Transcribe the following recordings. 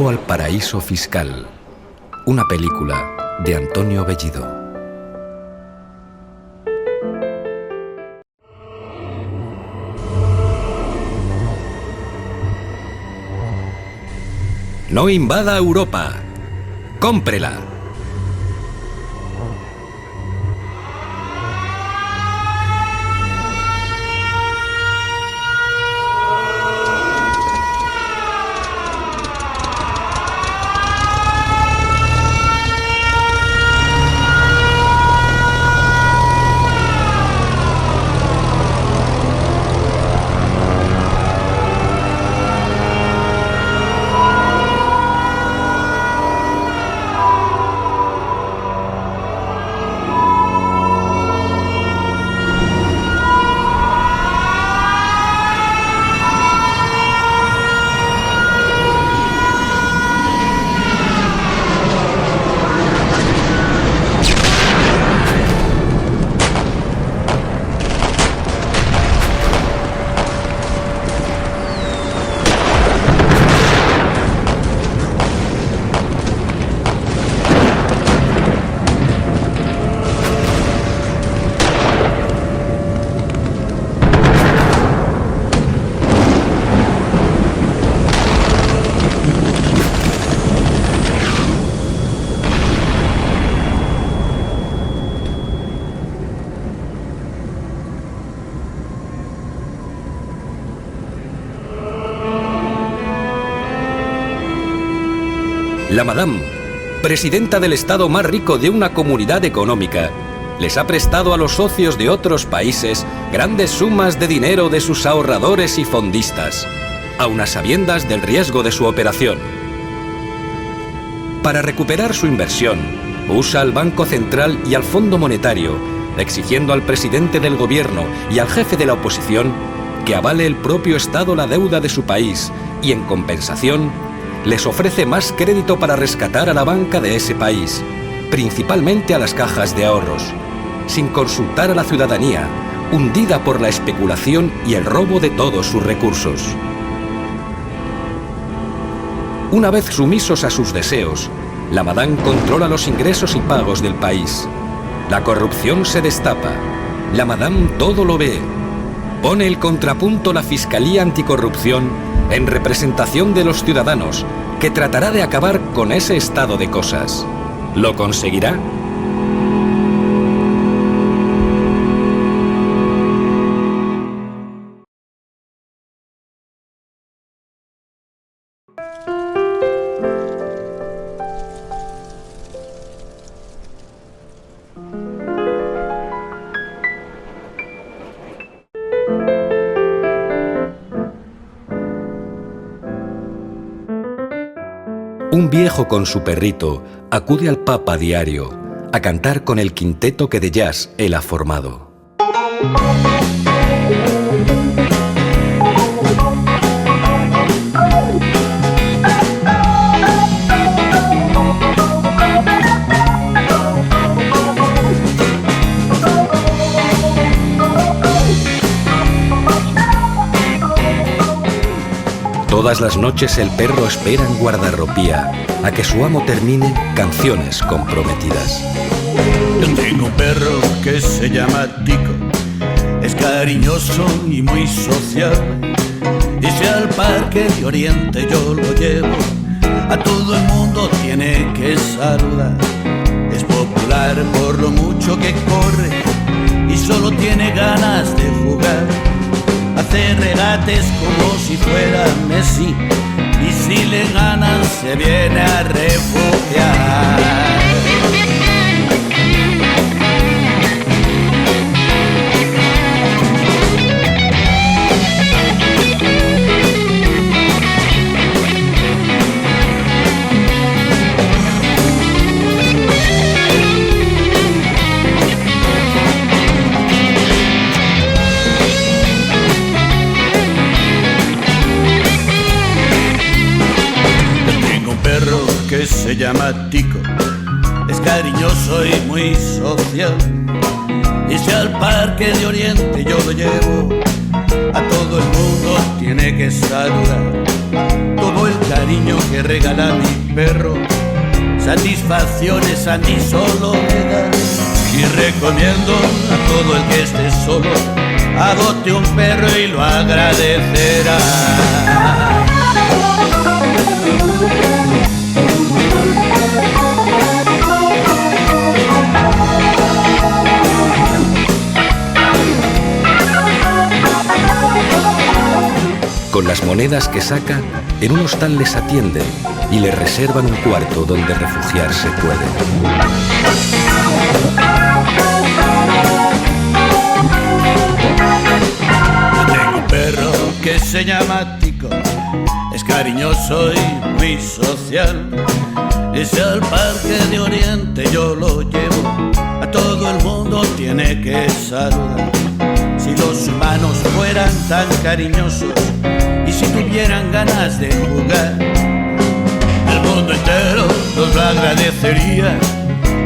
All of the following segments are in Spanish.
Rumbo al paraíso fiscal. Una película de Antonio Bellido. No invada Europa. Cómprela. La Madame, presidenta del estado más rico de una comunidad económica, les ha prestado a los socios de otros países grandes sumas de dinero de sus ahorradores y fondistas, aun a sabiendas del riesgo de su operación. Para recuperar su inversión, usa al Banco Central y al Fondo Monetario, exigiendo al presidente del gobierno y al jefe de la oposición que avale el propio Estado la deuda de su país y, en compensación, les ofrece más crédito para rescatar a la banca de ese país, principalmente a las cajas de ahorros, sin consultar a la ciudadanía, hundida por la especulación y el robo de todos sus recursos. Una vez sumisos a sus deseos, la Madame controla los ingresos y pagos del país. La corrupción se destapa. La Madame todo lo ve. Pone el contrapunto la Fiscalía Anticorrupción en representación de los ciudadanos, que tratará de acabar con ese estado de cosas. ¿Lo conseguirá? Un viejo con su perrito acude al Papa diario a cantar con el quinteto que de jazz él ha formado. Todas las noches el perro espera en guardarropía a que su amo termine canciones comprometidas. Yo tengo un perro que se llama Tico, es cariñoso y muy sociable. Y si al parque de Oriente yo lo llevo, a todo el mundo tiene que saludar. Es popular por lo mucho que corre y solo tiene ganas de jugar. Hace regates como si fuera Messi y si le ganan se viene a refugiar. Que se llama Tico, es cariñoso y muy social. Y si al parque de Oriente yo lo llevo, a todo el mundo tiene que saludar. Todo el cariño que regala mi perro, satisfacciones a mí solo me da. Y recomiendo a todo el que esté solo, adopte un perro y lo agradecerá. Con las monedas que saca, en un hostal les atienden y les reservan un cuarto donde refugiarse pueden. Yo tengo un perro que se llama Tico, es cariñoso y muy social. Es al Parque de Oriente yo lo llevo, a todo el mundo tiene que saludar. Si los humanos fueran tan cariñosos y si tuvieran ganas de jugar, el mundo entero nos lo agradecería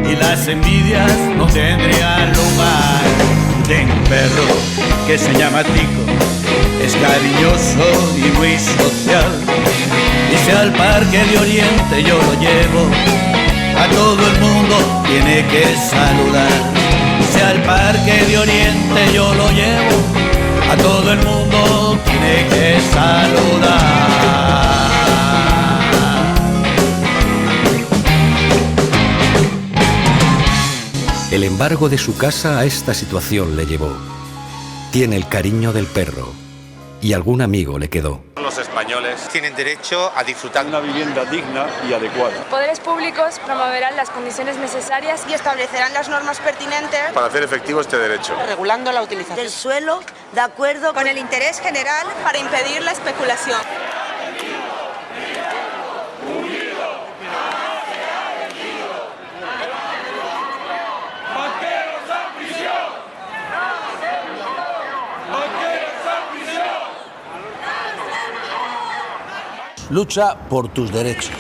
y las envidias no tendrían lugar. Tengo un perro que se llama Tico, es cariñoso y muy social. Y si al Parque de Oriente yo lo llevo, a todo el mundo tiene que saludar. Si al Parque de Oriente yo lo llevo, a todo el mundo tiene que saludar. El embargo de su casa a esta situación le llevó. Tiene el cariño del perro y algún amigo le quedó. Los españoles tienen derecho a disfrutar de una vivienda digna y adecuada. Poderes públicos promoverán las condiciones necesarias y establecerán las normas pertinentes para hacer efectivo este derecho, regulando la utilización del suelo de acuerdo con el interés general para impedir la especulación. Lucha por tus derechos.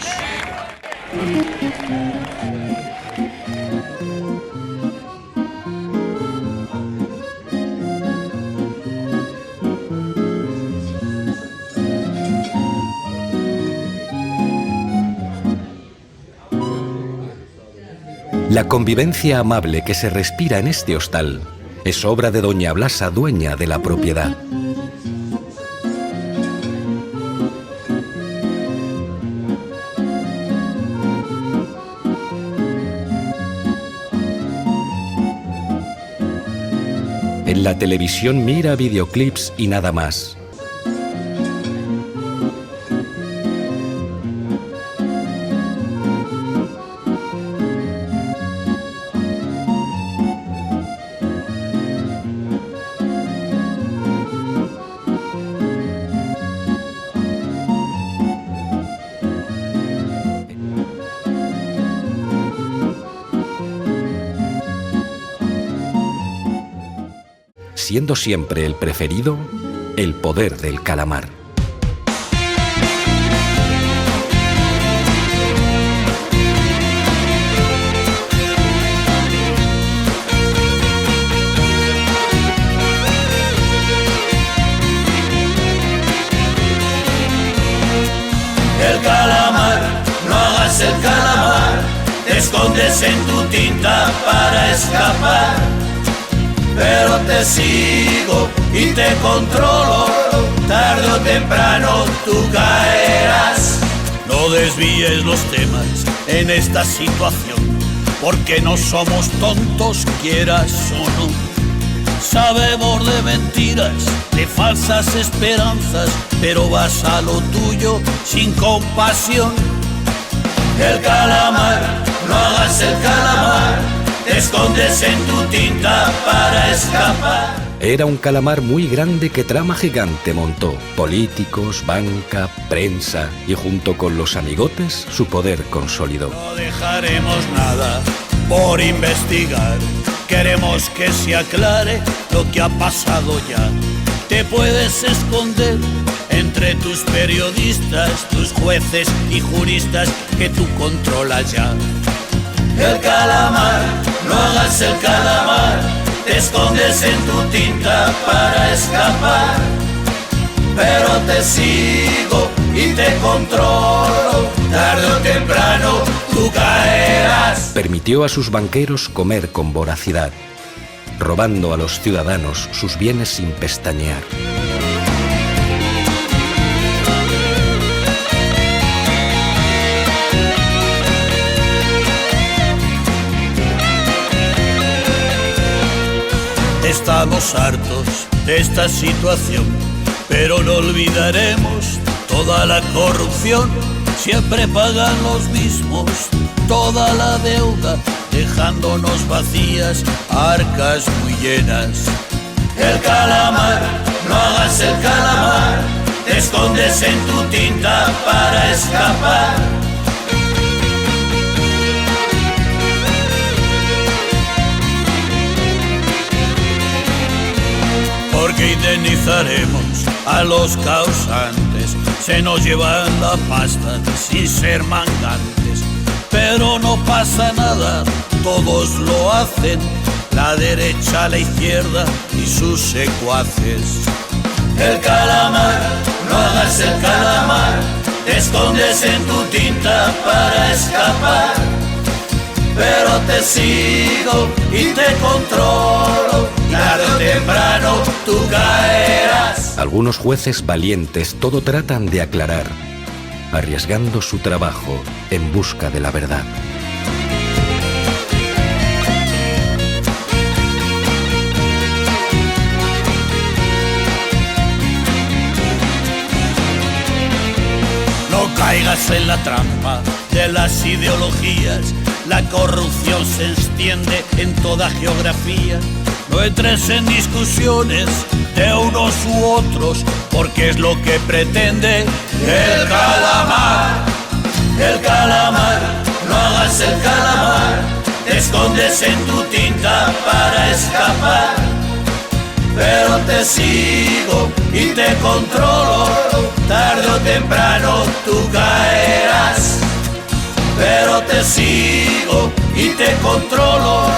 La convivencia amable que se respira en este hostal es obra de doña Blasa, dueña de la propiedad. En la televisión mira videoclips y nada más. Siendo siempre el preferido, el poder del calamar. El calamar, no hagas el calamar, te escondes en tu tinta para escapar. Pero te sigo y te controlo, tarde o temprano tú caerás. No desvíes los temas en esta situación, porque no somos tontos, quieras o no. Sabemos de mentiras, de falsas esperanzas, pero vas a lo tuyo sin compasión. El calamar, no hagas el calamar, te escondes en tu tinta para escapar. Era un calamar muy grande que trama gigante montó. Políticos, banca, prensa y junto con los amigotes su poder consolidó. No dejaremos nada por investigar. Queremos que se aclare lo que ha pasado ya. Te puedes esconder entre tus periodistas, tus jueces y juristas que tú controlas ya. El calamar, no hagas el calamar, te escondes en tu tinta para escapar, pero te sigo y te controlo, tarde o temprano tú caerás. Permitió a sus banqueros comer con voracidad, robando a los ciudadanos sus bienes sin pestañear. Estamos hartos de esta situación, pero no olvidaremos toda la corrupción. Siempre pagan los mismos toda la deuda, dejándonos vacías, arcas muy llenas. El calamar, no hagas el calamar, te escondes en tu tinta para escapar. Porque indemnizaremos a los causantes, se nos llevan la pasta sin ser mangantes. Pero no pasa nada, todos lo hacen, la derecha, la izquierda y sus secuaces. El calamar, no hagas el calamar, te escondes en tu tinta para escapar, pero te sigo y te controlo, tarde o temprano tú caerás. Algunos jueces valientes todo tratan de aclarar, arriesgando su trabajo en busca de la verdad. No caigas en la trampa de las ideologías, la corrupción se extiende en toda geografía. No entres en discusiones de unos u otros, porque es lo que pretende el calamar. El calamar, no hagas el calamar, te escondes en tu tinta para escapar, pero te sigo y te controlo, tarde o temprano tú caerás. Pero te sigo y te controlo,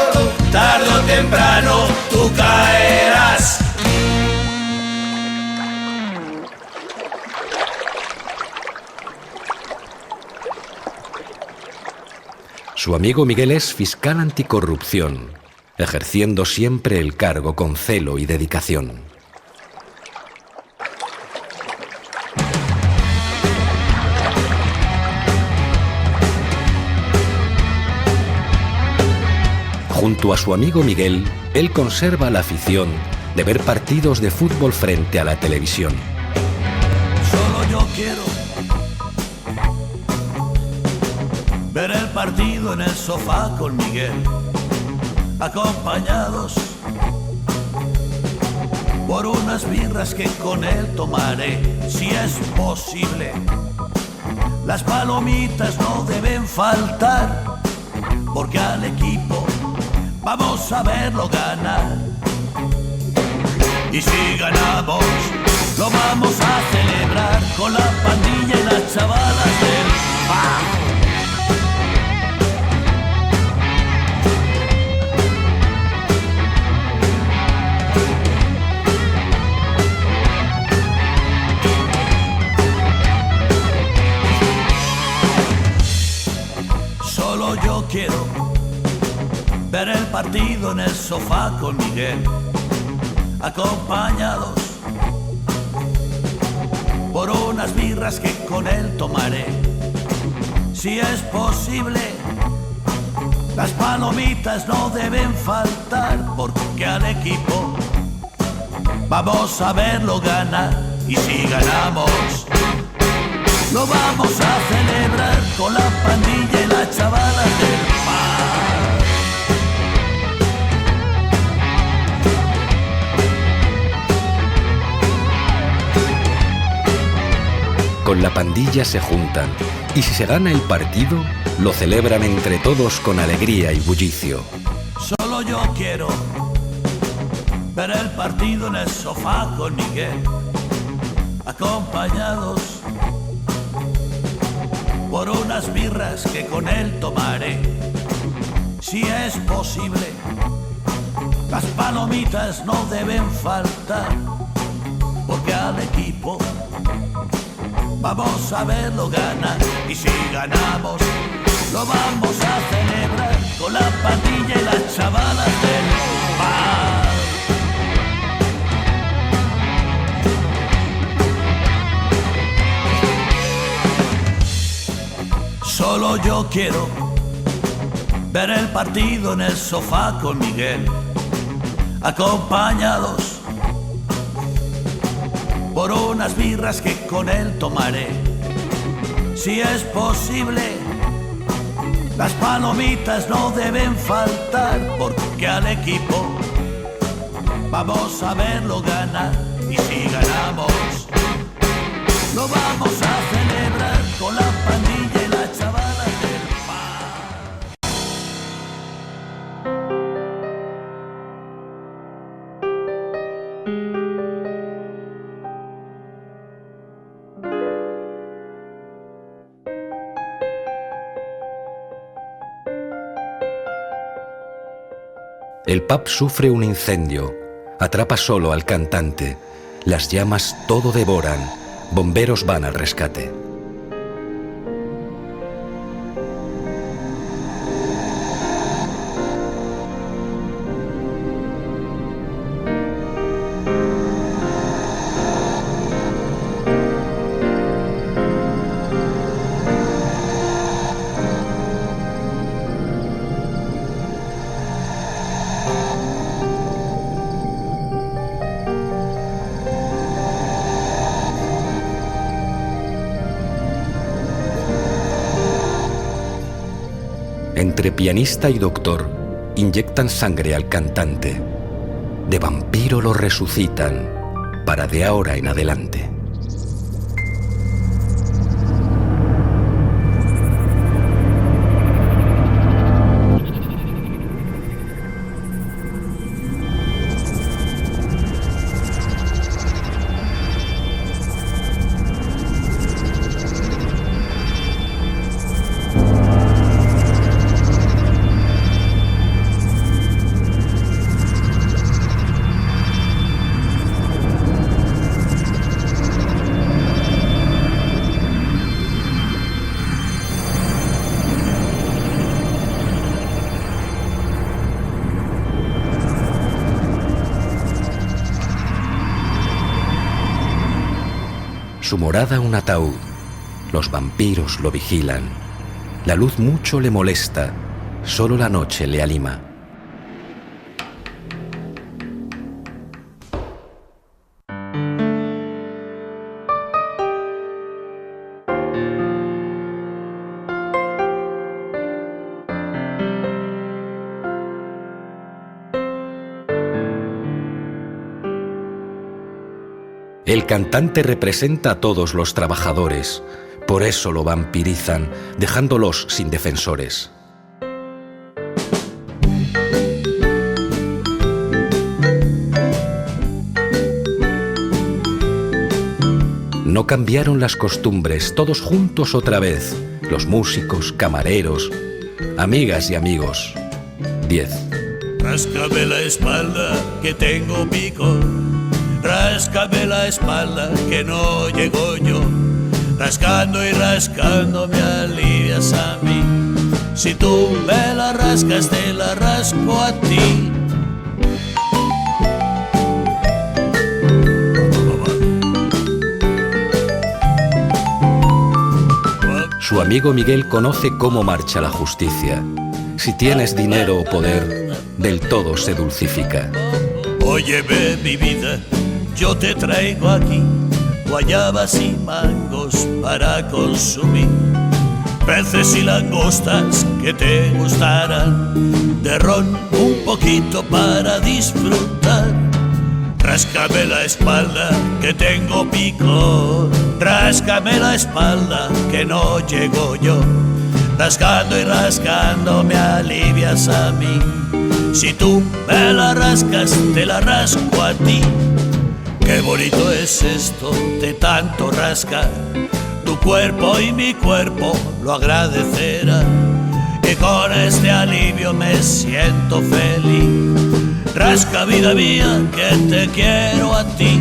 tarde o temprano tú caerás. Su amigo Miguel es fiscal anticorrupción, ejerciendo siempre el cargo con celo y dedicación. Junto a su amigo Miguel, él conserva la afición de ver partidos de fútbol frente a la televisión. Solo yo quiero ver el partido en el sofá con Miguel, acompañados por unas birras que con él tomaré, si es posible. Las palomitas no deben faltar, porque al equipo vamos a verlo ganar. Y si ganamos, lo vamos a celebrar con la pandilla y las chavalas del bar. Solo yo quiero ver el partido en el sofá con Miguel, acompañados por unas birras que con él tomaré. Si es posible, las palomitas no deben faltar, porque al equipo vamos a verlo ganar. Y si ganamos, lo vamos a celebrar con la pandilla y las chavalas del bar. Con la pandilla se juntan y si se gana el partido, lo celebran entre todos con alegría y bullicio. Solo yo quiero ver el partido en el sofá con Miguel, acompañados por unas birras que con él tomaré. Si es posible, Las palomitas no deben faltar, porque al equipo vamos a verlo ganar. Y si ganamos, lo vamos a celebrar con la pandilla y las chavalas del bar. Solo yo quiero ver el partido en el sofá con Miguel, acompañados por unas birras que con él tomaré. Si es posible, las palomitas no deben faltar, porque al equipo vamos a verlo ganar. Y si ganamos, lo vamos a celebrar con la pandilla y la chavala del bar. El pub sufre un incendio, atrapa solo al cantante, las llamas todo devoran, bomberos van al rescate. Entre pianista y doctor, inyectan sangre al cantante. De vampiro lo resucitan, para de ahora en adelante. Su morada un ataúd, los vampiros lo vigilan. La luz mucho le molesta, solo la noche le anima. El cantante representa a todos los trabajadores, por eso lo vampirizan, dejándolos sin defensores. No cambiaron las costumbres, todos juntos otra vez, los músicos, camareros, amigas y amigos. 10. Ráscame la espalda que tengo picor. Ráscame la espalda que no llego yo. Rascando y rascando me alivias a mí. Si tú me la rascas, te la rasco a ti. Su amigo Miguel conoce cómo marcha la justicia. Si tienes dinero o poder, del todo se dulcifica. Óyeme, mi vida, yo te traigo aquí guayabas y mangos para consumir, peces y langostas que te gustarán, de ron un poquito para disfrutar. Ráscame la espalda que tengo picor, ráscame la espalda que no llego yo. Rascando y rascando me alivias a mí. Si tú me la rascas, te la rasco a ti. Qué bonito es esto de tanto rascar. Tu cuerpo y mi cuerpo lo agradecerán. Que con este alivio me siento feliz. rasca vida mía que te quiero a ti.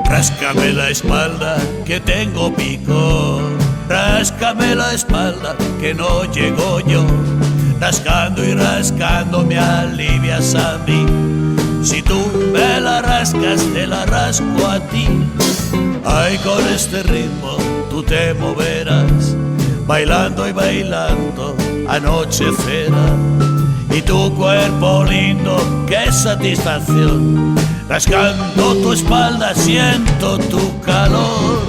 Ráscame la espalda que tengo picor, ráscame la espalda que no llego yo, rascando y rascando me alivias a mí. Si tú me la rascas te la rasco a ti. Ay, con este ritmo tú te moverás, bailando y bailando anochecerá. Y tu cuerpo lindo, qué satisfacción, rascando tu espalda siento tu calor.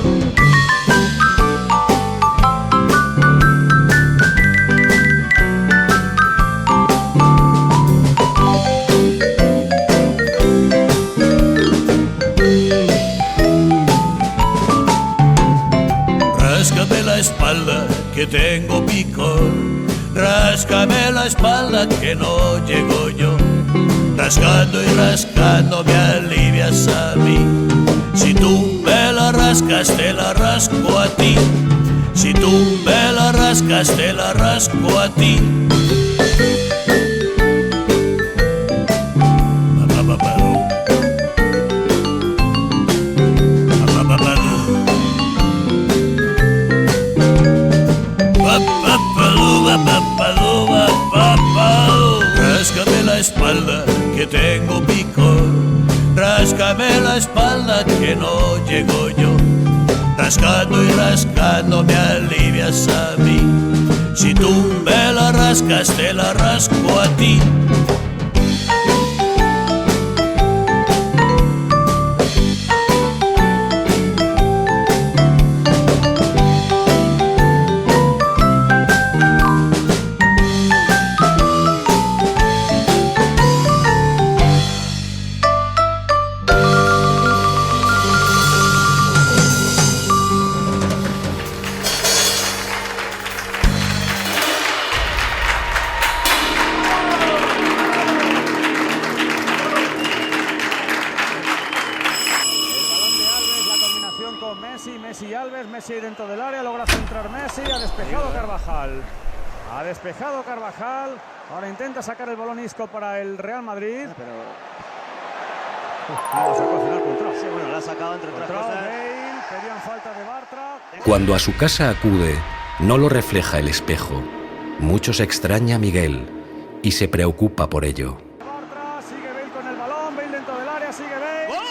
Ráscame la espalda que tengo picor, ráscame la espalda que no llego yo, rascando y rascando me alivias a mí. Si tú me la rascas te la rasco a ti. Si tú me la rascas te la rasco a ti. Ráscame la espalda que tengo picor, ráscame la espalda que no llego yo, rascando y rascando me alivias a mí. Si tú me la rascas te la rasco a ti. Messi dentro del área, logra centrar Messi, ha despejado Carvajal. Ha despejado Carvajal, ahora intenta sacar el balón Isco para el Real Madrid. Pero... lo sacó al final contra. Sí, bueno, la ha sacado entre otras cosas. Bale, pedían falta de Bartra. Cuando a su casa acude, no lo refleja el espejo. Mucho se extraña a Miguel y se preocupa por ello. Bartra, sigue Bale con el balón, Bale dentro del área, sigue Bale. ¡Gol!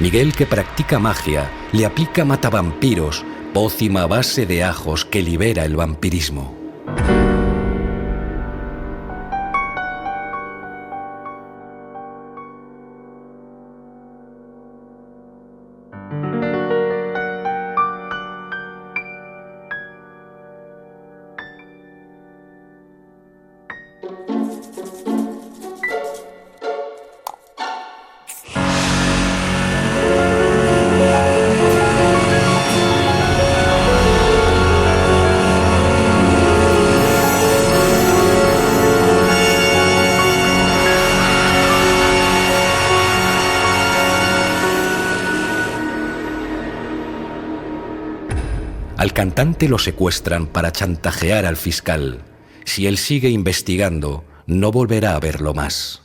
Miguel, que practica magia, le aplica matavampiros, pócima a base de ajos que libera el vampirismo. Al cantante lo secuestran para chantajear al fiscal. Si él sigue investigando, no volverá a verlo más.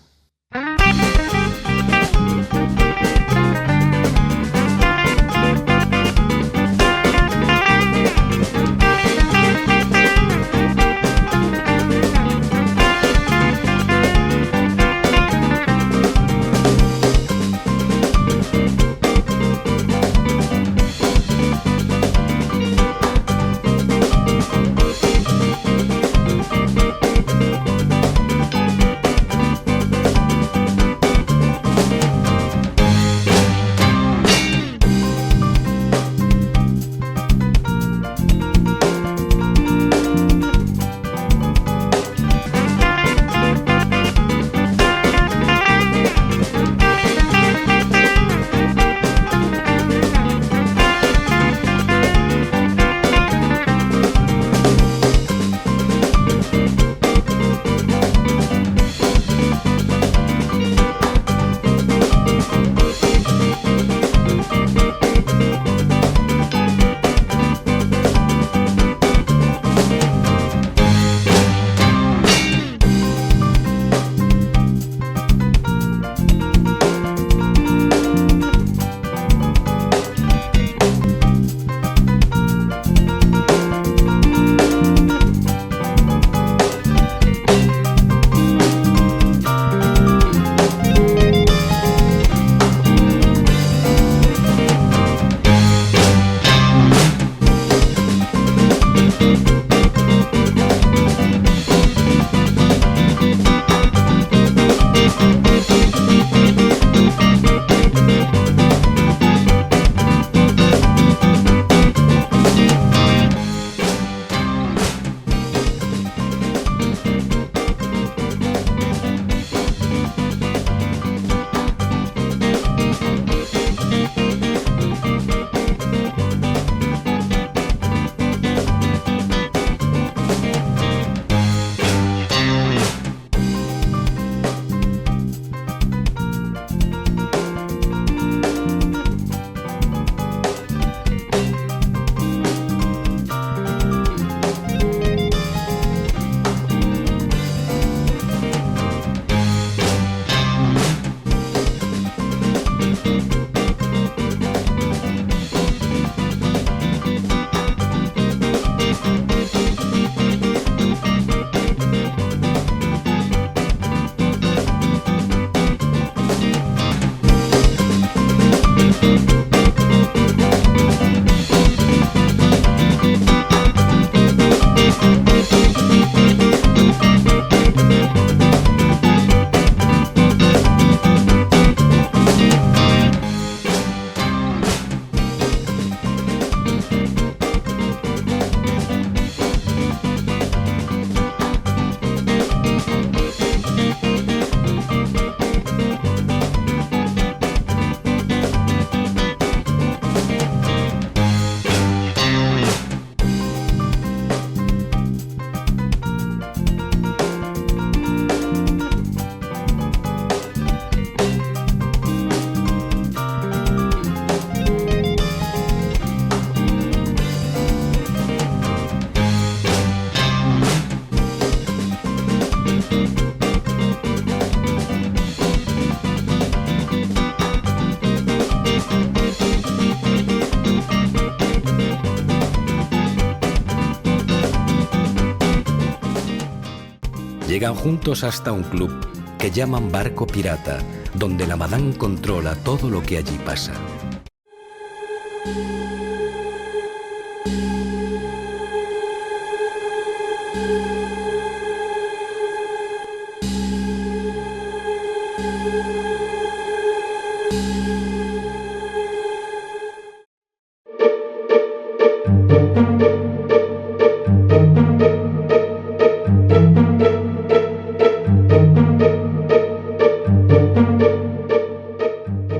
Llegan juntos hasta un club que llaman Barco Pirata, donde la Madame controla todo lo que allí pasa.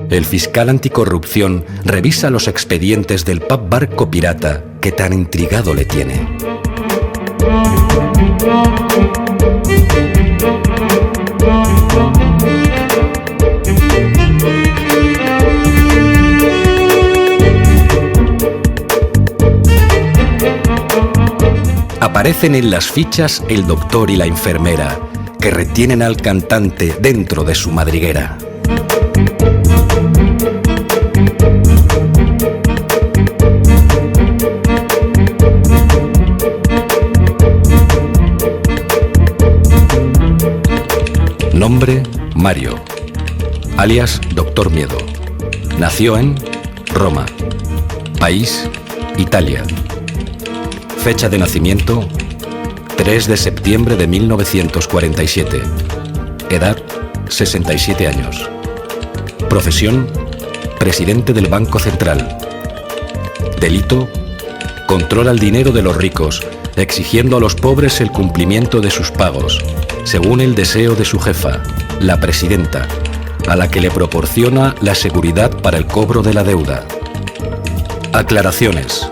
El fiscal anticorrupción revisa los expedientes del pub Barco Pirata que tan intrigado le tiene. Aparecen en las fichas el doctor y la enfermera, que retienen al cantante dentro de su madriguera. Nombre: Mario, alias Doctor Miedo. Nació en Roma. País: Italia. Fecha de nacimiento: 3 de septiembre de 1947. Edad: 67 años. Profesión: presidente del Banco Central. Delito: controla el dinero de los ricos, exigiendo a los pobres el cumplimiento de sus pagos, según el deseo de su jefa, la presidenta, a la que le proporciona la seguridad para el cobro de la deuda. Aclaraciones.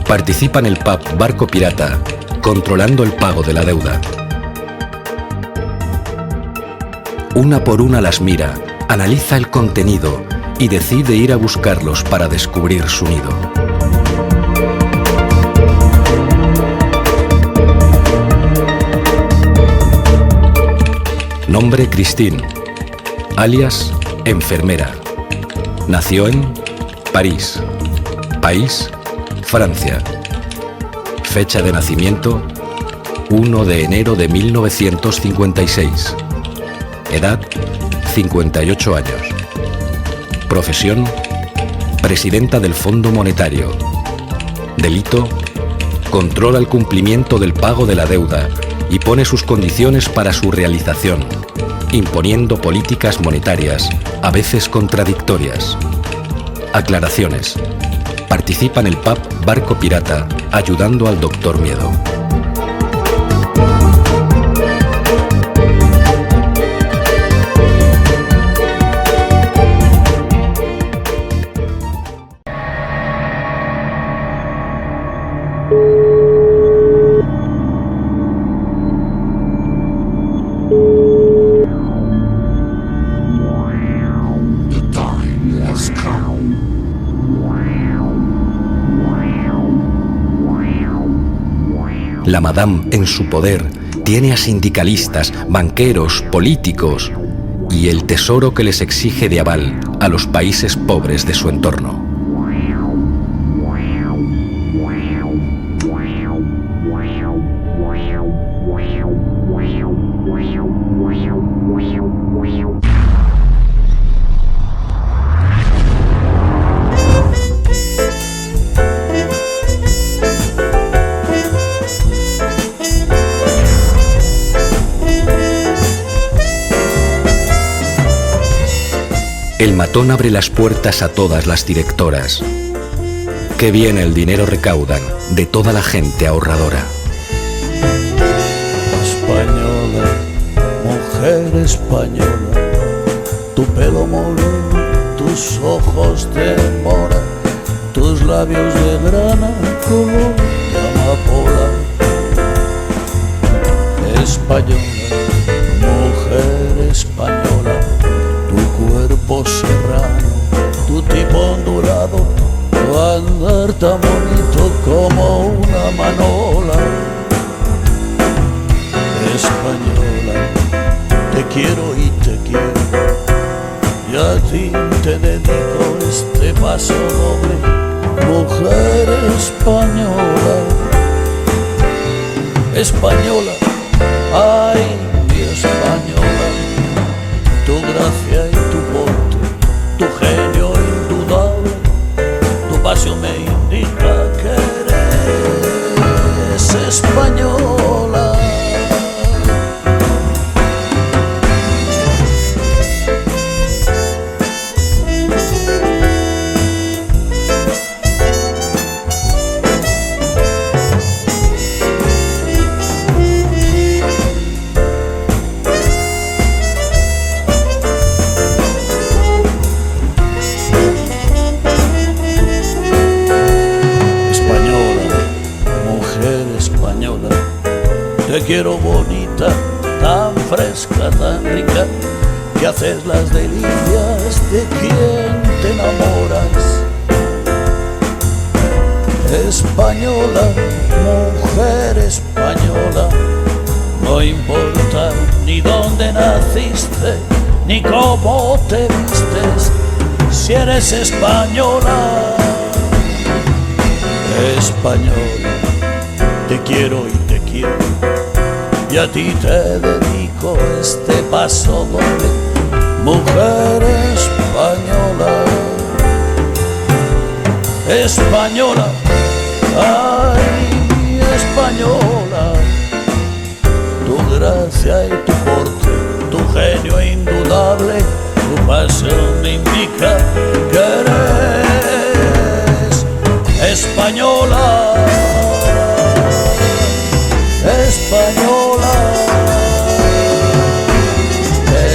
Participa en el pub Barco Pirata, controlando el pago de la deuda. Una por una las mira, analiza el contenido y decide ir a buscarlos para descubrir su nido. Nombre: Christine, alias enfermera. Nació en París. País: Francia. Fecha de nacimiento: 1 de enero de 1956. Edad: 58 años. Profesión: presidenta del Fondo Monetario. Delito: controla el cumplimiento del pago de la deuda y pone sus condiciones para su realización, imponiendo políticas monetarias, a veces contradictorias. Aclaraciones. Participa en el pub Barco Pirata, ayudando al Doctor Miedo. La Madame, en su poder, tiene a sindicalistas, banqueros, políticos y el tesoro que les exige de aval a los países pobres de su entorno. El matón abre las puertas a todas las directoras. Qué bien el dinero recaudan de toda la gente ahorradora. Española, mujer española, tu pelo moreno, tus ojos de mora, tus labios de grana color de amapola. Española, mujer española, tu cuerpo serrano, tu tipón dorado, tu andar tan bonito como una manola. Española, te quiero y te quiero, y a ti te dedico este paso doble. Mujer española, española, ay. española. Te quiero bonita, tan fresca, tan rica, que haces las delicias de quien te enamoras. Española, mujer española, no importa ni dónde naciste, ni cómo te vistes, si eres española. Española, te quiero y te quiero, y a ti te dedico este paso doble, mujer española. Española, ay, española, tu gracia y tu porte, tu genio indudable, tu pasión me indica que eres española. Española,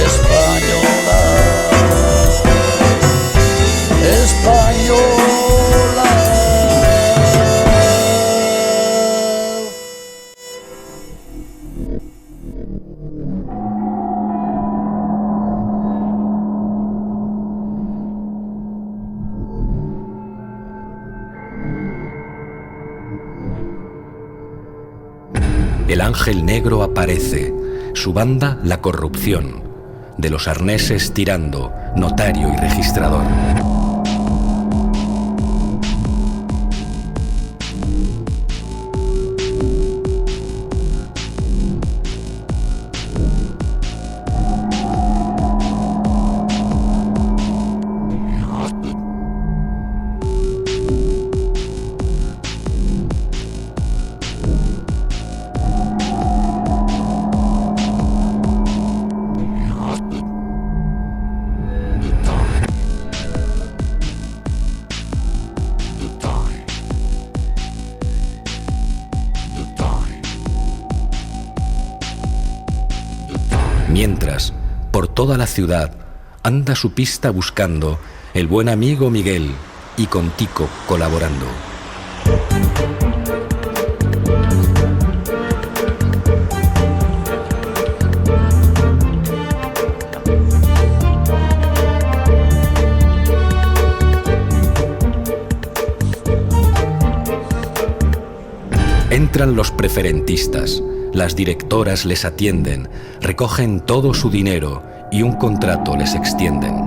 española, española. El ángel negro aparece, su banda la corrupción, de los arneses tirando, notario y registrador. Mientras, por toda la ciudad, anda su pista buscando el buen amigo Miguel y con Tico colaborando. Entran los preferentistas. Las directoras les atienden, recogen todo su dinero y un contrato les extienden.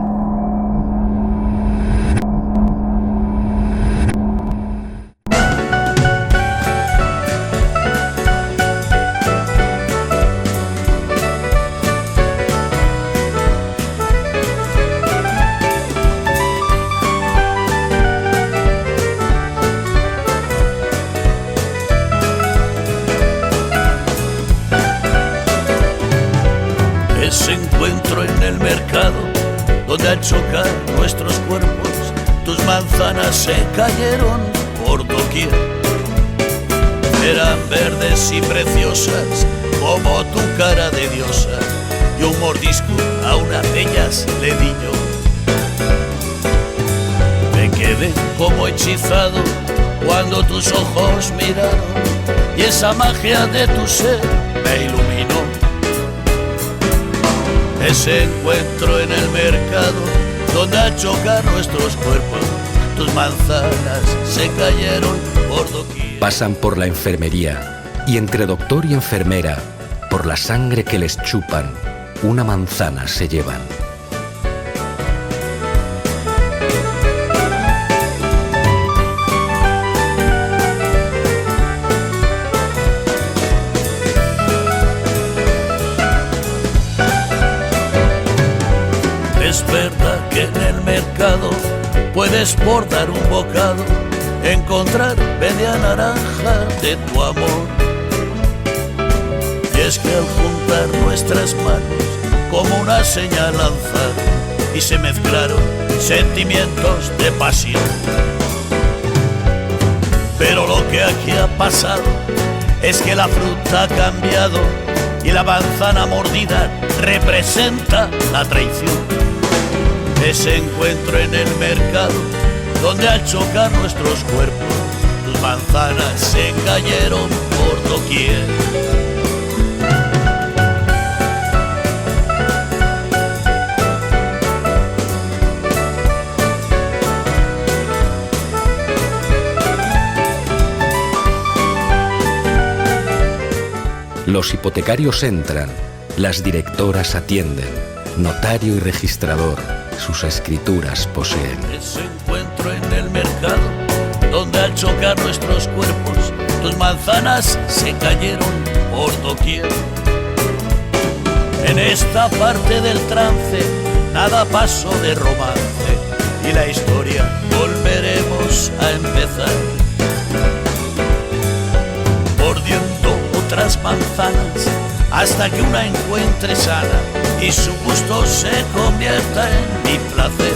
Ese encuentro en el mercado, donde al chocar nuestros cuerpos, tus manzanas se cayeron por doquier. Eran verdes y preciosas, como tu cara de diosa, y un mordisco a unas ellas le di yo. Me quedé como hechizado cuando tus ojos miraron, y esa magia de tu ser me iluminó. Ese encuentro en el mercado, donde al chocar nuestros cuerpos, tus manzanas se cayeron por doquier. Pasan por la enfermería y entre doctor y enfermera, por la sangre que les chupan, una manzana se llevan. Es verdad que en el mercado puedes portar un bocado, encontrar media naranja de tu amor. es que al juntar nuestras manos como una señalanza y se mezclaron sentimientos de pasión. Pero lo que aquí ha pasado es que la fruta ha cambiado y la manzana mordida representa la traición. Ese encuentro en el mercado donde al chocar nuestros cuerpos tus manzanas se cayeron por doquier. Los hipotecarios entran, las directoras atienden, notario y registrador, sus escrituras poseen. Ese encuentro en el mercado, donde al chocar nuestros cuerpos, tus manzanas se cayeron por doquier. En esta parte del trance, nada pasó de romance, y la historia volveremos a empezar. Mordiendo otras manzanas hasta que una encuentre sana y su gusto se convierta en mi placer.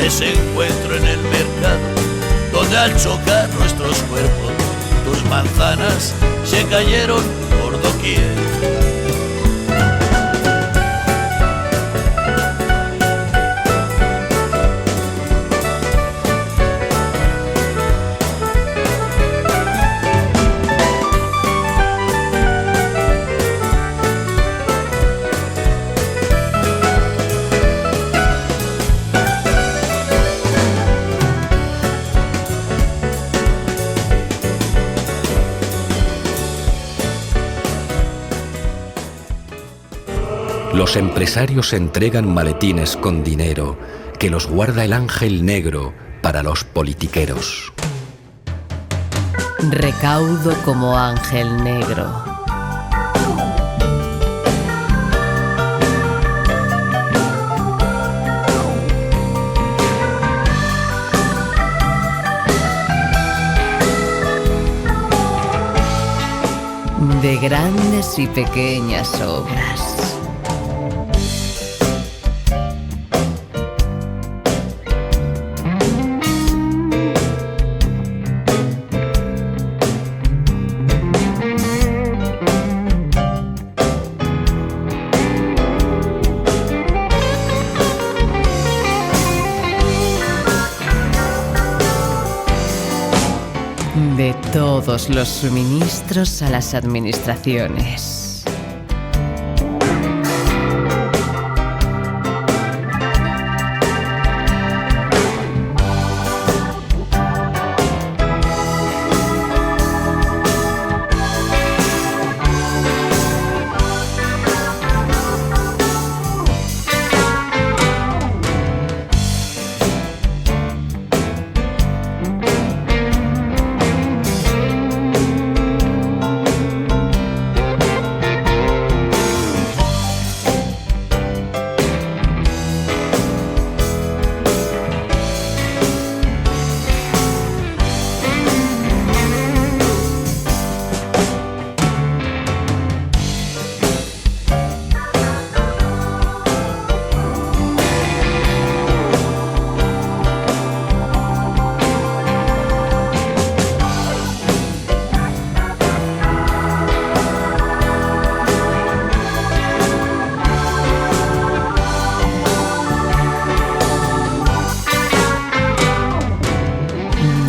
Ese encuentro en el mercado donde al chocar nuestros cuerpos tus manzanas se cayeron por doquier. Los empresarios entregan maletines con dinero que los guarda el ángel negro para los politiqueros. Recaudo como ángel negro. De grandes y pequeñas obras. De todos los suministros a las administraciones.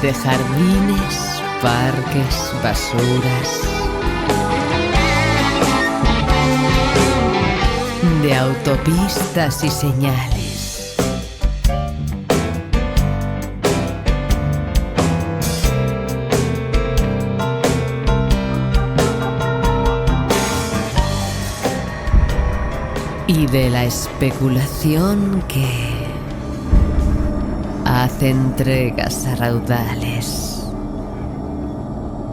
De jardines, parques, basuras. De autopistas y señales. Y de la especulación que hace entregas a raudales.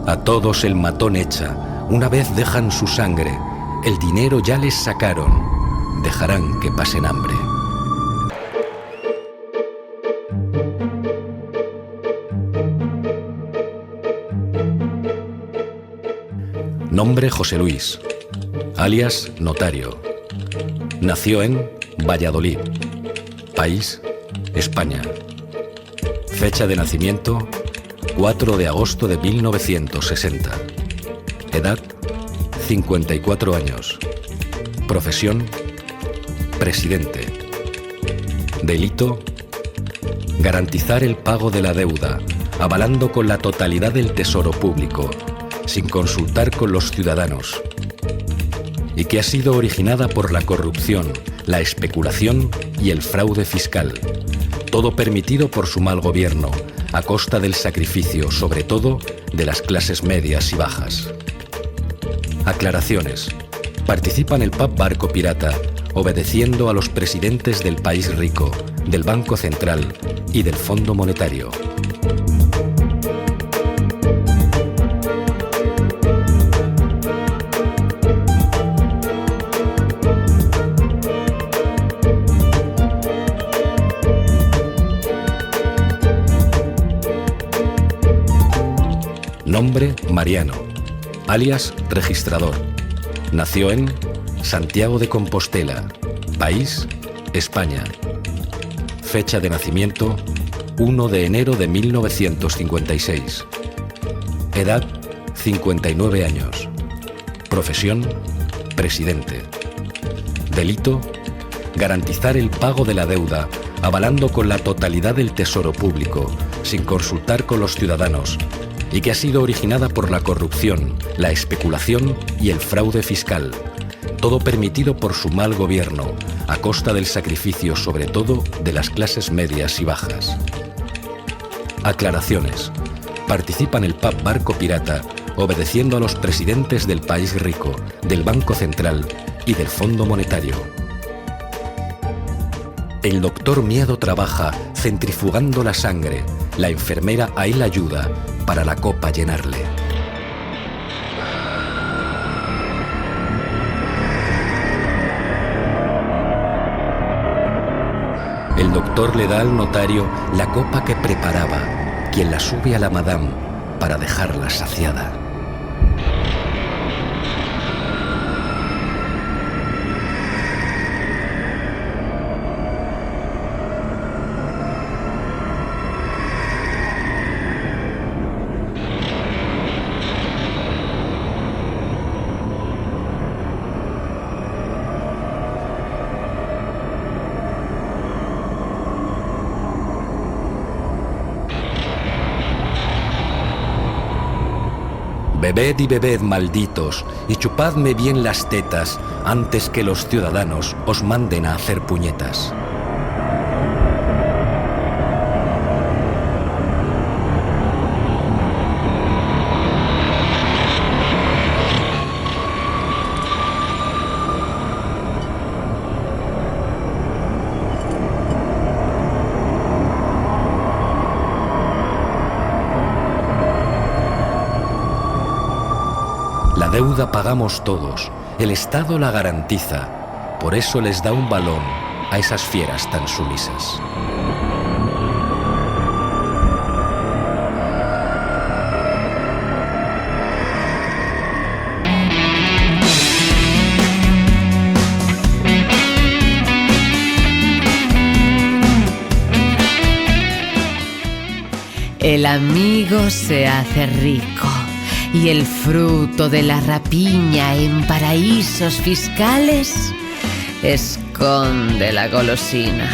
A todos el matón echa, una vez dejan su sangre, el dinero ya les sacaron, dejarán que pasen hambre. Nombre José Luis, alias Notario. Nació en Valladolid. País, España. Fecha de nacimiento, 4 de agosto de 1960. Edad, 54 años. Profesión, presidente. Delito, garantizar el pago de la deuda, avalando con la totalidad del tesoro público, sin consultar con los ciudadanos, y que ha sido originada por la corrupción, la especulación y el fraude fiscal, todo permitido por su mal gobierno, a costa del sacrificio, sobre todo, de las clases medias y bajas. Aclaraciones. Participa en el pub Barco Pirata, obedeciendo a los presidentes del país rico, del Banco Central y del Fondo Monetario. Nombre Mariano, alias Registrador. Nació en Santiago de Compostela. País, España. Fecha de nacimiento, 1 de enero de 1956. Edad, 59 años. Profesión, presidente. Delito, garantizar el pago de la deuda, avalando con la totalidad del tesoro público, sin consultar con los ciudadanos, y que ha sido originada por la corrupción, la especulación y el fraude fiscal, todo permitido por su mal gobierno, a costa del sacrificio, sobre todo, de las clases medias y bajas. Aclaraciones. Participa en el pub Barco Pirata, obedeciendo a los presidentes del país rico, del Banco Central y del Fondo Monetario. El doctor Miedo trabaja centrifugando la sangre, la enfermera a él ayuda para la copa llenarle. El doctor le da al notario la copa que preparaba, quien la sube a la madame para dejarla saciada. Bebed y bebed, malditos, y chupadme bien las tetas antes que los ciudadanos os manden a hacer puñetas. La deuda pagamos todos, el Estado la garantiza, por eso les da un balón a esas fieras tan sumisas. El amigo se hace rico. Y el fruto de la rapiña en paraísos fiscales esconde la golosina.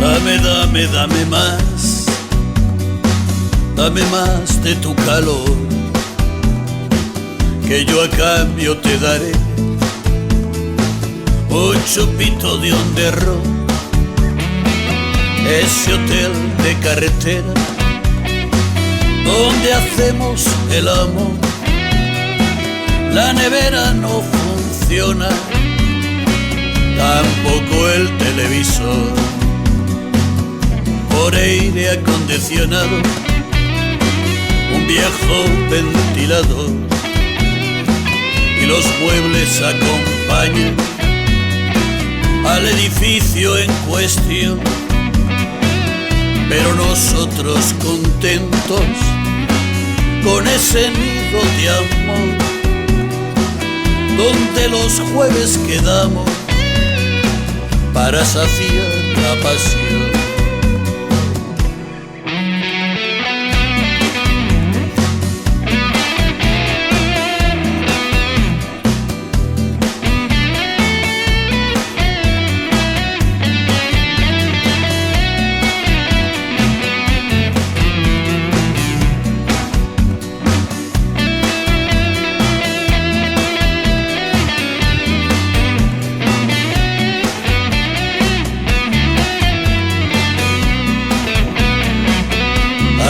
Dame, dame, dame más. Dame más de tu calor, que yo a cambio te daré un chupito de honderro, ese hotel de carretera donde hacemos el amor. La nevera no funciona, tampoco el televisor. Por aire acondicionado, un viejo ventilador, y los muebles acompañan al edificio en cuestión, pero nosotros contentos con ese nido de amor, donde los jueves quedamos para saciar la pasión.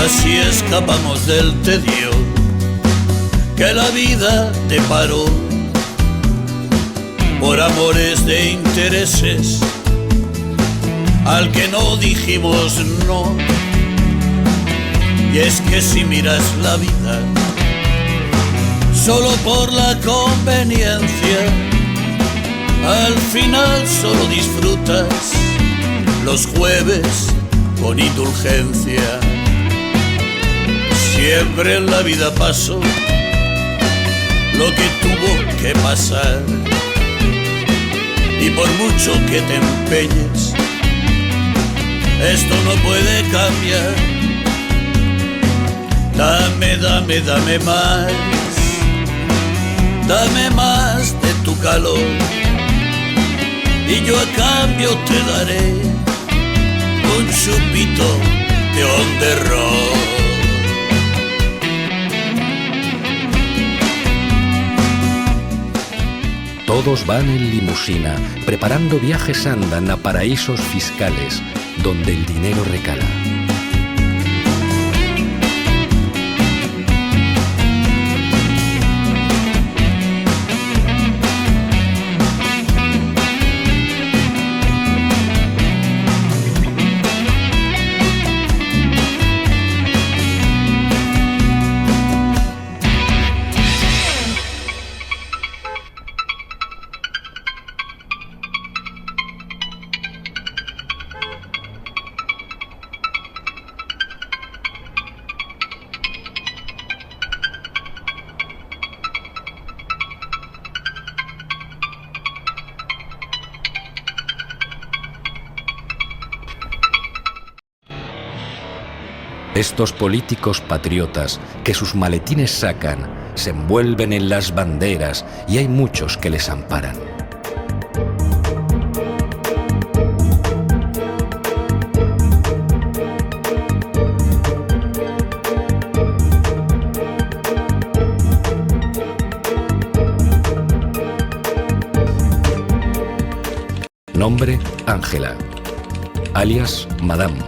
Así escapamos del tedio que la vida deparó, por amores de intereses al que no dijimos no. Y es que si miras la vida solo por la conveniencia, al final solo disfrutas los jueves con indulgencia. Siempre en la vida pasó lo que tuvo que pasar, y por mucho que te empeñes, esto no puede cambiar. Dame, dame, dame más de tu calor, y yo a cambio te daré un chupito de on the road. Todos van en limusina, preparando viajes andan a paraísos fiscales, donde el dinero recala. Estos políticos patriotas que sus maletines sacan, se envuelven en las banderas y hay muchos que les amparan. Nombre: Ángela, alias Madame.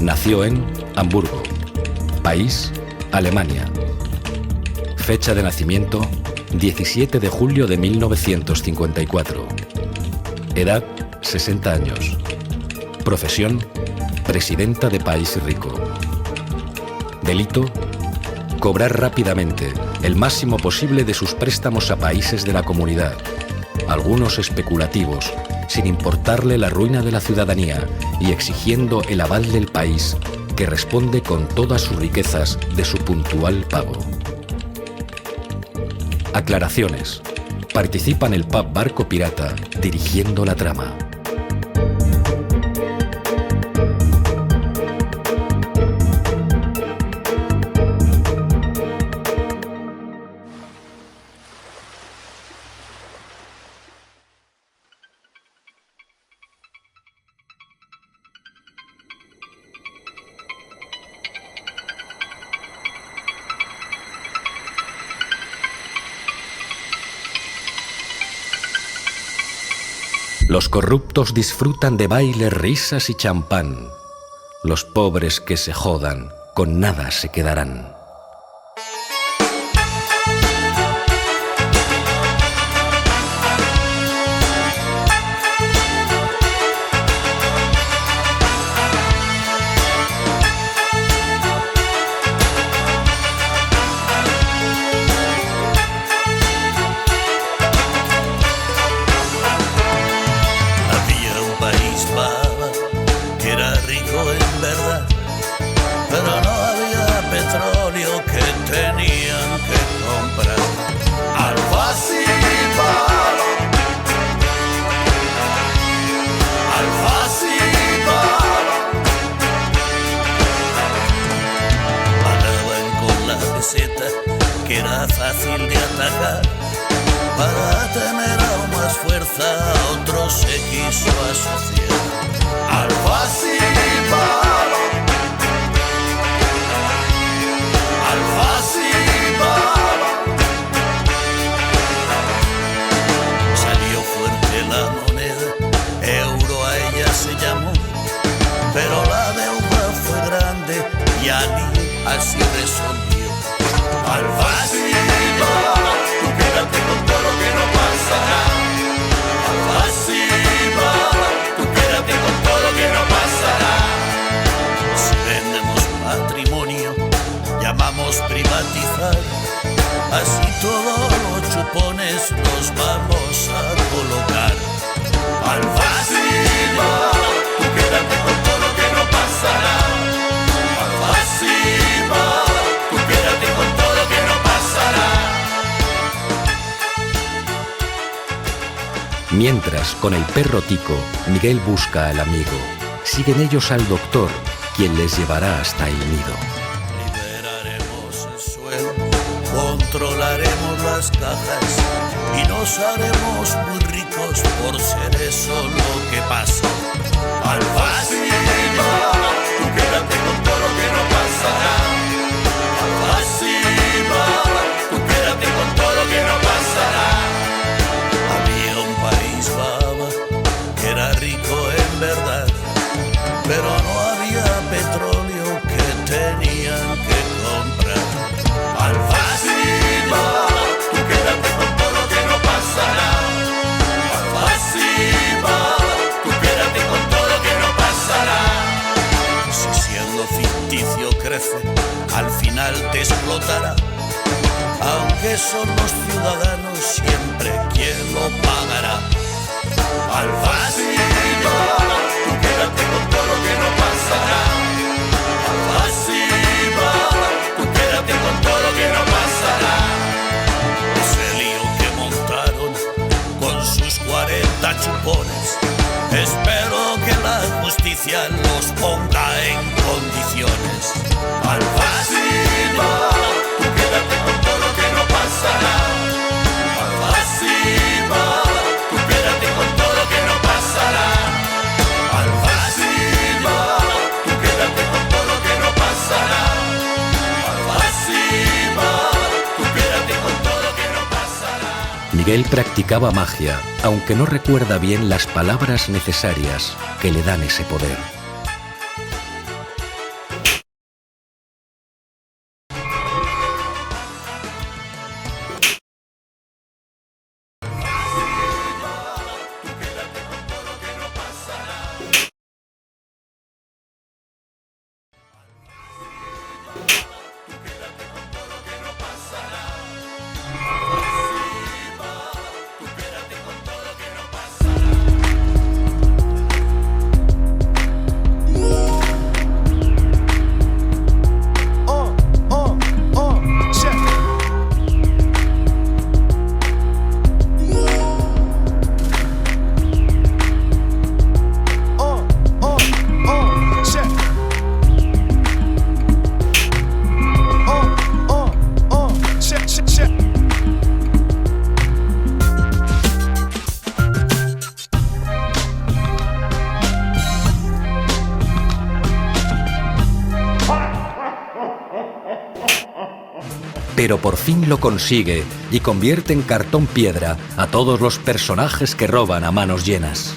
Nació en Hamburgo. País: Alemania. Fecha de nacimiento: 17 de julio de 1954. Edad: 60 años. Profesión: presidenta de País Rico. Delito: cobrar rápidamente el máximo posible de sus préstamos a países de la comunidad, algunos especulativos, sin importarle la ruina de la ciudadanía y exigiendo el aval del país, que responde con todas sus riquezas de su puntual pago. Aclaraciones: participa en el pub Barco Pirata dirigiendo la trama. Los corruptos disfrutan de bailes, risas y champán. Los pobres que se jodan, con nada se quedarán. si eres son mío. Alfacima, tú quédate con todo lo que no pasará. Alfacima, tú quédate con todo lo que no pasará. Si vendemos patrimonio, llamamos privatizar. Así todos los chupones los vamos a colocar. Alfacima, tú quédate con todo lo que no pasará. Alfacima, tú quédate con todo lo que no pasará. Mientras, con el perro Tico, Miguel busca al amigo. Siguen ellos al doctor, quien les llevará hasta el nido. Liberaremos el suelo, controlaremos las cajas y nos haremos muy ricos por ser eso lo que pasa. Alfacima, tú quédate con todo lo que no pasará. Alfacima, tú quédate con todo lo que no pasará. Había un país baba que era rico en verdad, pero no había petróleo que tenían que comprar. Alfacima, tú quédate con todo lo que no pasará. Alfacima, tú quédate con todo lo que no pasará. Si siendo ficticio crece, al final te explotará. Aunque son los ciudadanos siempre quien lo pagará. Alfacima, tú quédate con todo lo que no pasará. Alfacima, tú quédate con todo lo que no pasará. Ese lío que montaron con sus 40 chupones, espero que la justicia los ponga en condiciones. Alfacima, tú quédate con todo lo que no pasará. Alfacima, tú quédate con todo lo que no pasará. Alfacima, tú quédate con todo lo que no pasará. Alfacima, tú quédate con todo lo que no pasará. Miguel practicaba magia, aunque no recuerda bien las palabras necesarias que le dan ese poder. Pero por fin lo consigue y convierte en cartón piedra a todos los personajes que roban a manos llenas.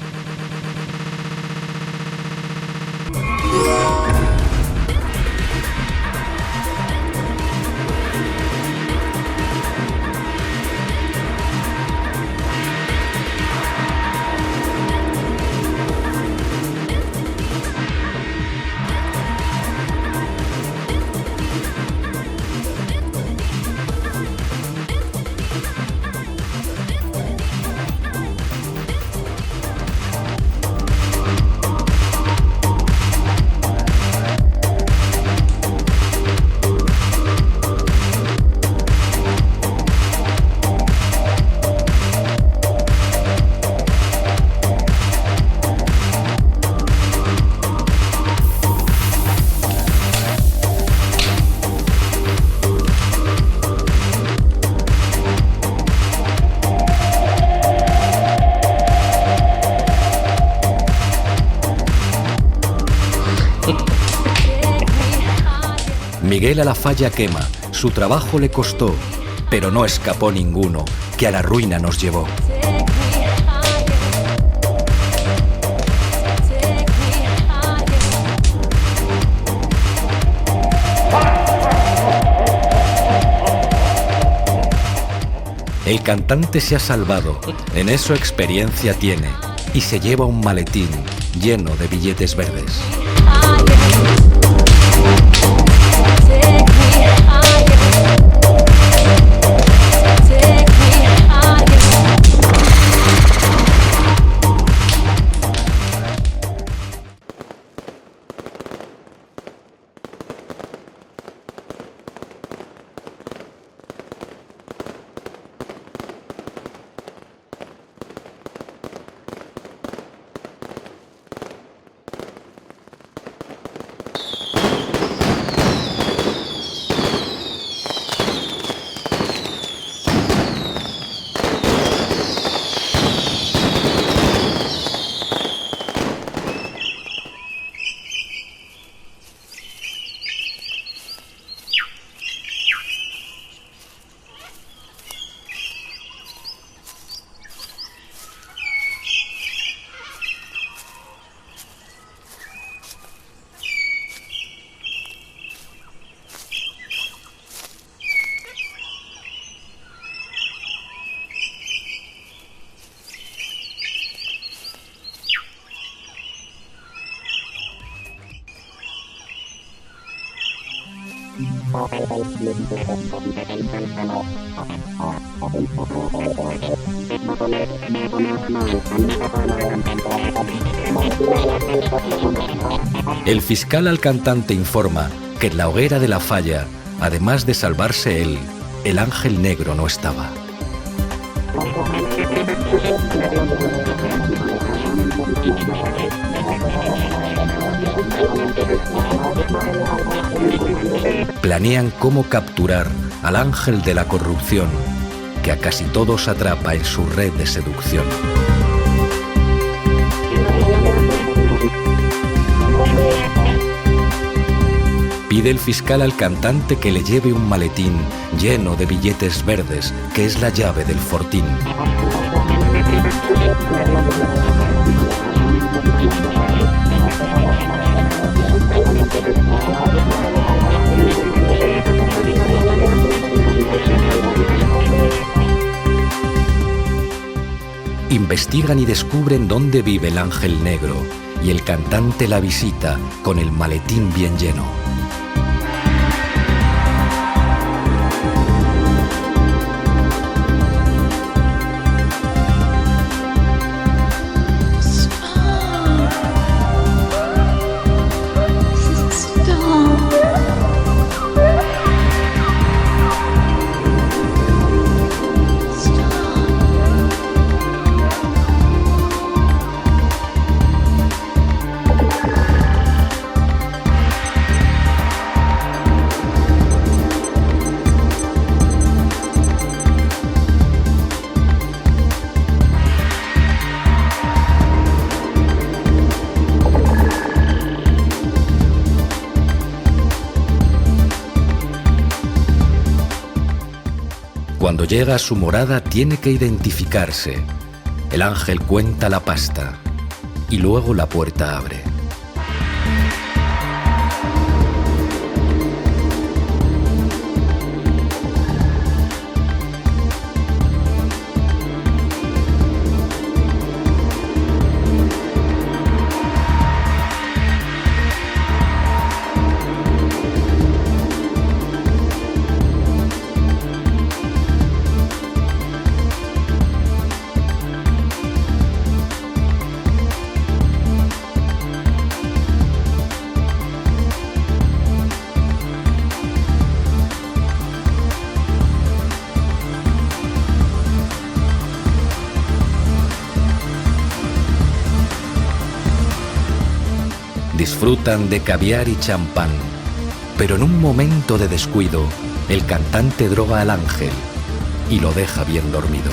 Miguel a la falla quema, su trabajo le costó, pero no escapó ninguno, que a la ruina nos llevó. El cantante se ha salvado, en eso experiencia tiene, y se lleva un maletín lleno de billetes verdes. El fiscal al cantante informa que en la hoguera de la falla, además de salvarse él, el ángel negro no estaba. Planean cómo capturar al ángel de la corrupción, que a casi todos atrapa en su red de seducción. Pide el fiscal al cantante que le lleve un maletín lleno de billetes verdes, que es la llave del fortín. Investigan y descubren dónde vive el ángel negro, y el cantante la visita con el maletín bien lleno. Cuando llega a su morada tiene que identificarse. El ángel cuenta la pasta y luego la puerta abre. Disfrutan de caviar y champán, pero en un momento de descuido, el cantante droga al ángel y lo deja bien dormido.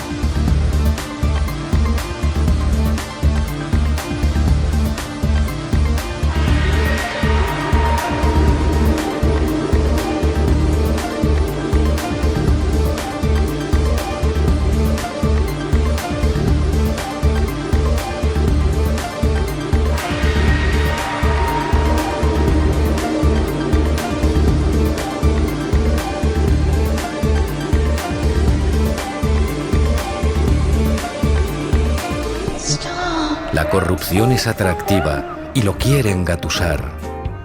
La corrupción es atractiva y lo quiere engatusar,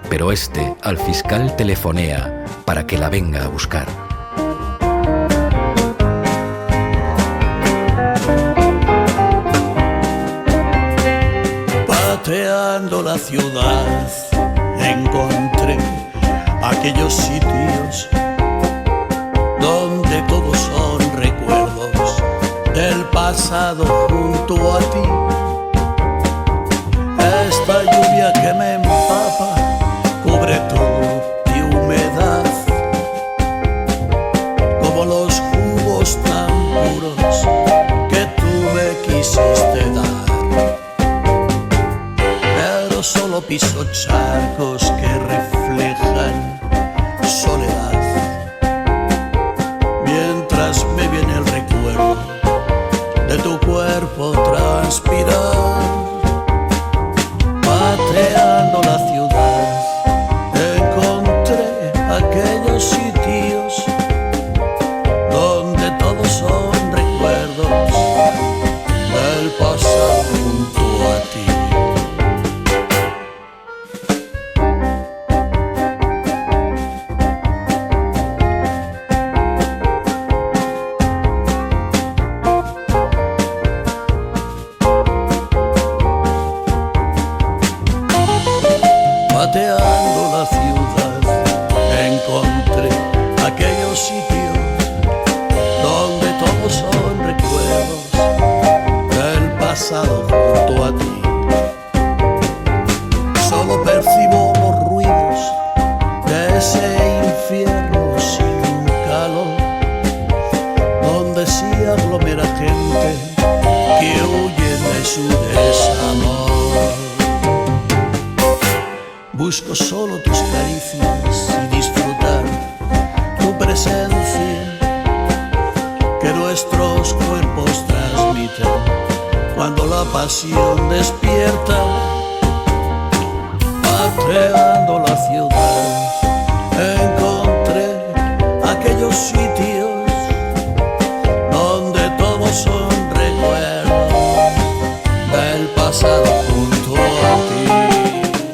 pero este al fiscal telefonea para que la venga a buscar. Pateando la ciudad encontré aquellos sitios donde todos son recuerdos del pasado junto a ti. Esta lluvia que me empapa cubre todo de humedad, como los jugos tan puros que tú me quisiste dar. Pero solo piso charcos que reflejan soledad, mientras me viene el recuerdo de tu cuerpo transpirar. Pateando la ciudad encontré aquellos sitios donde todos son recuerdos del pasado junto a ti. Pateando la ciudad encontré aquellos sitios donde todos son recuerdos del pasado junto a ti. Solo percibo los ruidos de ese infierno sin calor, donde sí aglomera gente que huye de su desamor. Busco solo tus caricias y disfrutar tu presencia que nuestros cuerpos transmiten cuando la pasión despierta. Pateando la ciudad encontré aquellos sitios donde todos son recuerdos del pasado junto a ti.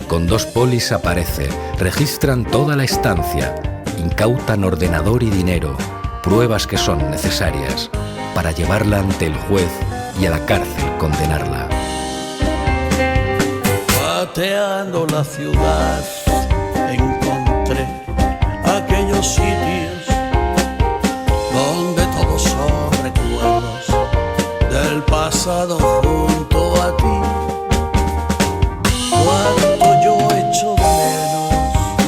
Con 2 polis aparece, registran toda la estancia, incautan ordenador y dinero, pruebas que son necesarias para llevarla ante el juez y a la cárcel condenarla. Pateando la ciudad encontré aquellos sitios donde todos son recuerdos del pasado junto a ti. Cuánto yo echo de menos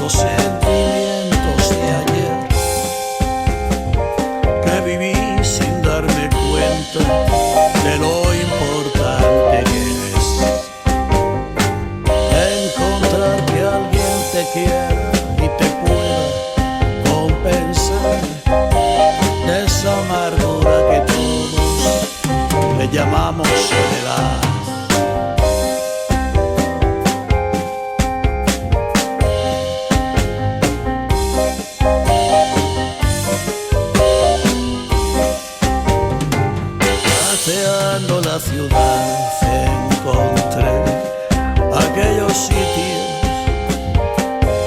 los sentimientos de ayer, que viví sin darme cuenta de lo importante que es encontrar que alguien te quiera y te pueda compensar de esa amargura que todos le llamamos soledad. Pateando la ciudad encontré aquellos sitios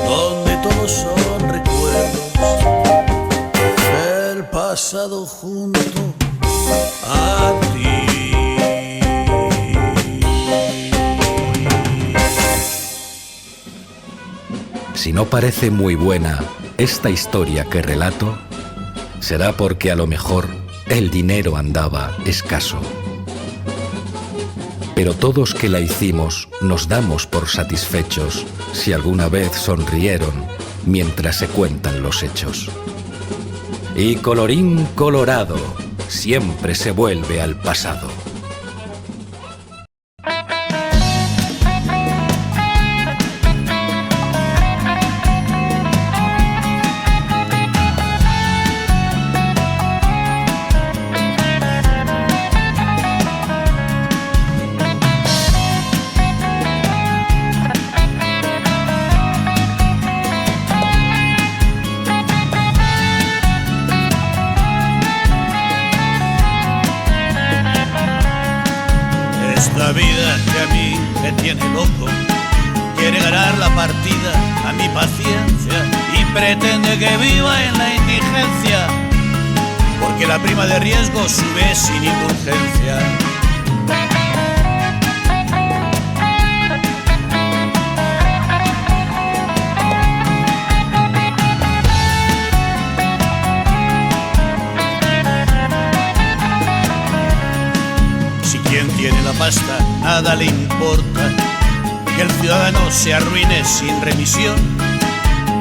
donde todos son recuerdos del pasado junto a ti. Si no parece muy buena esta historia que relato, será porque a lo mejor el dinero andaba escaso. Pero todos que la hicimos nos damos por satisfechos si alguna vez sonrieron mientras se cuentan los hechos. Y colorín colorado, siempre se vuelve al pasado. La vida que a mí me tiene loco quiere ganar la partida a mi paciencia y pretende que viva en la indigencia, porque la prima de riesgo sube sin indulgencia. Si quien tiene la pasta nada le importa que el ciudadano se arruine sin remisión,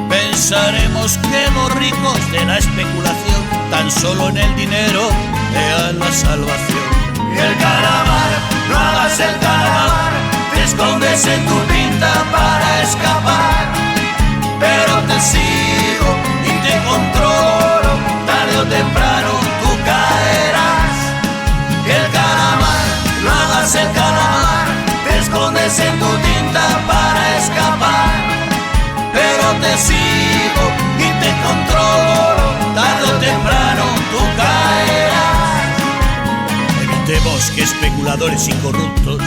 pensaremos que los ricos de la especulación tan solo en el dinero vean la salvación. Y el calamar, no hagas el calamar, te escondes en tu tinta para escapar, pero te sigo y te controlo, tarde o temprano tú caerás. Y el calamar, no hagas el calamar, te escondes en tu tinta para escapar, pero te sigo y te controlo, tarde o temprano tú caerás. Evitemos que especuladores incorruptos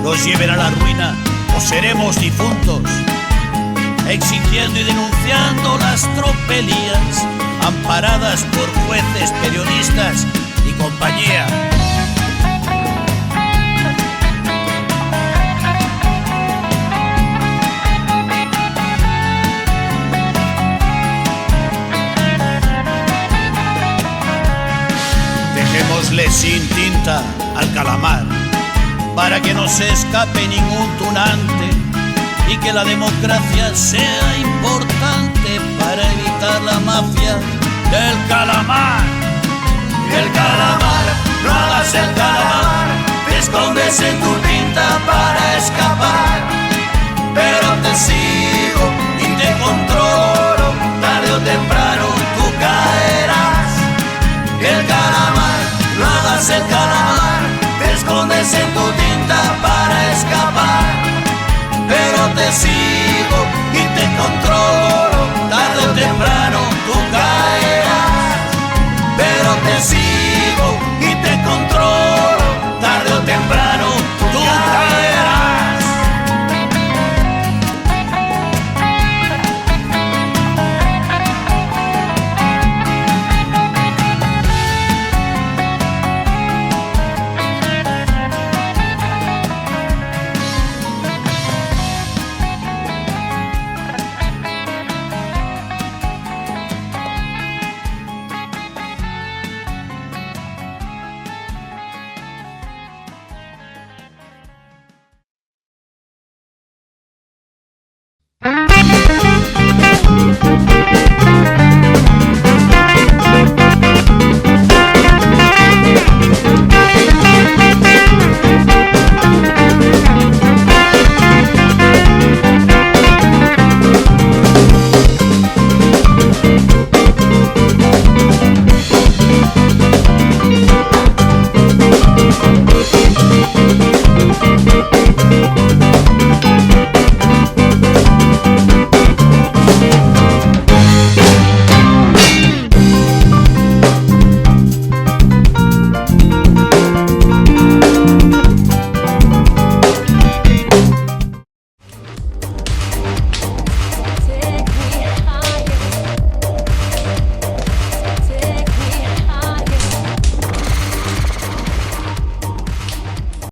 nos lleven a la ruina o seremos difuntos, exigiendo y denunciando las tropelías amparadas por jueces, periodistas y compañía. Dejémosle sin tinta al calamar para que no se escape ningún tunante y que la democracia sea importante para evitar la mafia del calamar. Y el calamar, no hagas el calamar, te escondes en tu tinta para escapar, pero te sigo y te controlo, tarde o temprano tú caerás. Y el calamar, no hagas el calamar, te escondes en tu